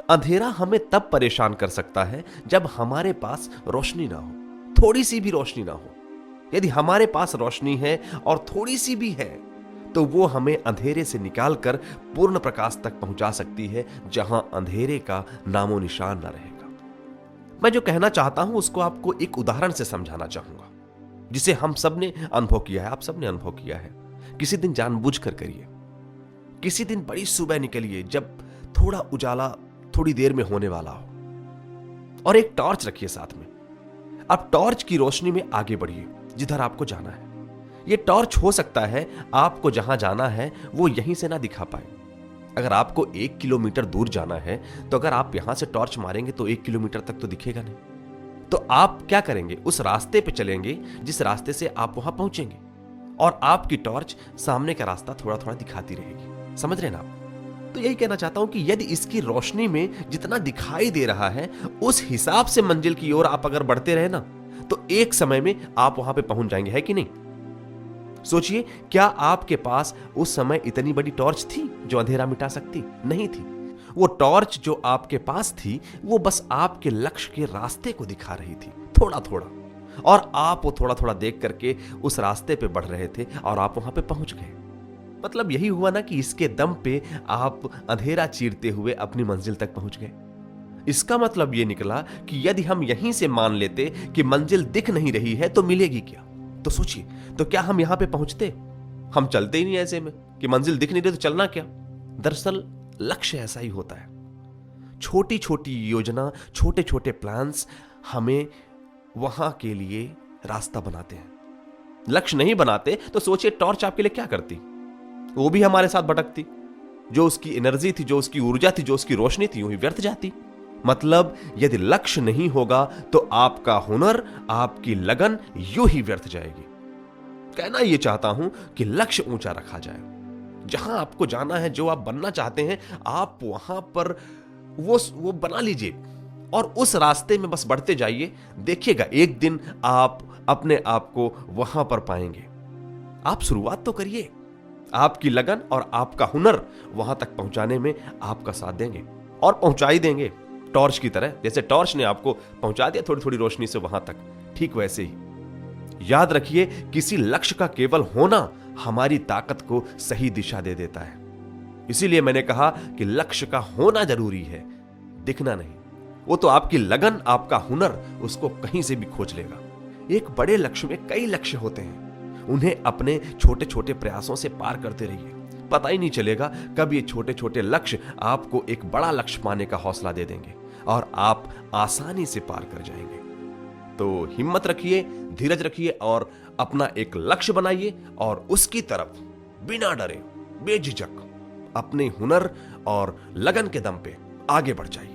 अंधेरा हमें तब परेशान कर सकता है जब हमारे पास रोशनी ना हो, थोड़ी सी भी रोशनी ना हो। यदि हमारे पास रोशनी है और थोड़ी सी भी है तो वो हमें अंधेरे से निकालकर पूर्ण प्रकाश तक पहुंचा सकती है, जहां अंधेरे का नामो निशान न रहेगा। मैं जो कहना चाहता हूं उसको आपको एक उदाहरण से समझाना चाहूंगा, जिसे हम सब ने अनुभव किया है, आप सब ने अनुभव किया है। किसी दिन जानबूझकर करिए, किसी दिन बड़ी सुबह निकलिए जब थोड़ा उजाला थोड़ी देर में होने वाला हो, और एक टॉर्च रखिए साथ में। अब टॉर्च की रोशनी में आगे बढ़िए जिधर आपको जाना है। यह टॉर्च हो सकता है आपको जहां जाना है वो यहीं से ना दिखा पाए। अगर आपको 1 किलोमीटर दूर जाना है तो अगर आप यहां से टॉर्च मारेंगे तो 1 किलोमीटर तक तो दिखेगा नहीं। तो आप क्या करेंगे, उस रास्ते पे चलेंगे जिस रास्ते से आप वहां पहुंचेंगे, और आपकी टॉर्च सामने का रास्ता थोड़ा थोड़ा दिखाती रहेगी। समझ रहे ना आप? तो यही कहना चाहता हूं कि यदि इसकी रोशनी में जितना दिखाई दे रहा है उस हिसाब से मंजिल की ओर आप अगर बढ़ते रहे ना, तो एक समय में आप वहां पे पहुंच जाएंगे, है कि नहीं? सोचिए, क्या आपके पास उस समय इतनी बड़ी टॉर्च थी जो अंधेरा मिटा सकती? नहीं थी। वो टॉर्च जो आपके पास थी वो बस आपके लक्ष्य के रास्ते को दिखा रही थी, थोड़ा थोड़ा, और आप वो थोड़ा थोड़ा देख करके उस रास्ते पे बढ़ रहे थे और आप वहां पे पहुंच गए। मतलब यही हुआ ना कि इसके दम पे आप अंधेरा चीरते हुए अपनी मंजिल तक पहुंच गए। इसका मतलब यह निकला कि यदि हम यहीं से मान लेते कि मंजिल दिख नहीं रही है तो मिलेगी क्या? तो सोचिए, तो क्या हम यहां पे पहुंचते? हम चलते ही नहीं ऐसे में कि मंजिल दिख नहीं रही तो चलना क्या? दरअसल लक्ष्य ऐसा ही होता है। छोटी छोटी योजना, छोटे छोटे प्लान्स हमें वहां के लिए रास्ता बनाते हैं। लक्ष्य नहीं बनाते तो सोचिए टॉर्च आपके लिए क्या करती? वो भी हमारे साथ भटकती। जो उसकी एनर्जी थी, जो उसकी ऊर्जा थी, जो उसकी रोशनी थी, यूं ही व्यर्थ जाती। मतलब यदि लक्ष्य नहीं होगा तो आपका हुनर, आपकी लगन यूं ही व्यर्थ जाएगी। कहना यह चाहता हूं कि लक्ष्य ऊंचा रखा जाए। जहां आपको जाना है, जो आप बनना चाहते हैं, आप वहां पर वो बना लीजिए और उस रास्ते में बस बढ़ते जाइए। देखिएगा एक दिन आप अपने आप को वहां पर पाएंगे। आप शुरुआत तो करिए। आपकी लगन और आपका हुनर वहां तक पहुंचाने में आपका साथ देंगे और पहुंचा ही देंगे, टॉर्च की तरह। जैसे टॉर्च ने आपको पहुंचा दिया थोड़ी थोड़ी रोशनी से वहां तक, ठीक वैसे ही याद रखिए, किसी लक्ष्य का केवल होना हमारी ताकत को सही दिशा दे देता है। इसीलिए मैंने कहा कि लक्ष्य का होना जरूरी है, दिखना नहीं। वो तो आपकी लगन, आपका हुनर उसको कहीं से भी खोज लेगा। एक बड़े लक्ष्य में कई लक्ष्य होते हैं, उन्हें अपने छोटे छोटे प्रयासों से पार करते रहिए। पता ही नहीं चलेगा कब ये छोटे छोटे लक्ष्य आपको एक बड़ा लक्ष्य पाने का हौसला दे देंगे और आप आसानी से पार कर जाएंगे। तो हिम्मत रखिए, धीरज रखिए और अपना एक लक्ष्य बनाइए और उसकी तरफ बिना डरे, बेझिझक अपने हुनर और लगन के दम पे आगे बढ़ जाइए।